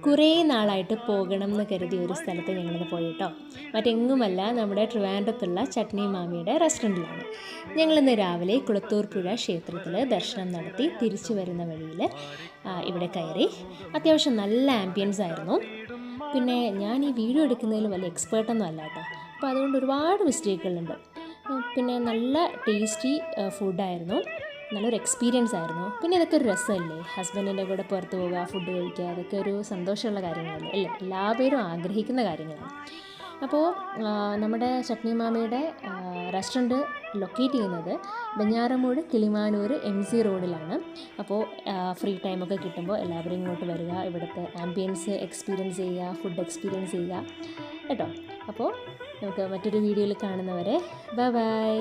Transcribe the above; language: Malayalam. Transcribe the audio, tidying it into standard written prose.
കുറേ നാളായിട്ട് പോകണം എന്ന് കരുതിയ ഒരു സ്ഥലത്ത് ഞങ്ങളിന്ന് പോയി കേട്ടോ. മറ്റെങ്ങുമല്ല, നമ്മുടെ ട്രിവാൻഡ്രത്തുള്ള ചട്നി മാമിയുടെ റെസ്റ്റോറൻറ്റിലാണ്. ഞങ്ങളിന്ന് രാവിലെ കുളത്തൂർ പുഴ ക്ഷേത്രത്തിൽ ദർശനം നടത്തി തിരിച്ചു വരുന്ന വഴിയിൽ ഇവിടെ കയറി. അത്യാവശ്യം നല്ല ആംബിയൻസ് ആയിരുന്നു. പിന്നെ ഞാൻ ഈ വീഡിയോ എടുക്കുന്നതിൽ വലിയ എക്സ്പേർട്ടൊന്നും അല്ല കേട്ടോ, അപ്പോൾ അതുകൊണ്ട് ഒരുപാട് മിസ്റ്റേക്കുകളുണ്ട്. പിന്നെ നല്ല ടേസ്റ്റി ഫുഡായിരുന്നു, നല്ലൊരു എക്സ്പീരിയൻസ് ആയിരുന്നു. പിന്നെ ഇതൊക്കെ ഒരു രസമല്ലേ, ഹസ്ബൻഡിൻ്റെ കൂടെ പുറത്ത് പോവുക, ഫുഡ് കഴിക്കുക, അതൊക്കെ ഒരു സന്തോഷമുള്ള കാര്യങ്ങളല്ലേ, അല്ലേ? എല്ലാ പേരും ആഗ്രഹിക്കുന്ന കാര്യങ്ങളാണ്. അപ്പോൾ നമ്മുടെ ചട്നി മാമിയുടെ റെസ്റ്റോറൻറ്റ് ലൊക്കേറ്റ് ചെയ്യുന്നത് ബഞ്ഞാറമൂട് കിളിമാനൂർ MC റോഡിലാണ്. അപ്പോൾ ഫ്രീ ടൈമൊക്കെ കിട്ടുമ്പോൾ എല്ലാവരും ഇങ്ങോട്ട് വരിക, ഇവിടുത്തെ ആംബിയൻസ് എക്സ്പീരിയൻസ് ചെയ്യുക, ഫുഡ് എക്സ്പീരിയൻസ് ചെയ്യുക കേട്ടോ. അപ്പോൾ നമുക്ക് മറ്റൊരു വീഡിയോയിൽ കാണുന്നവരെ ബൈ ബൈ.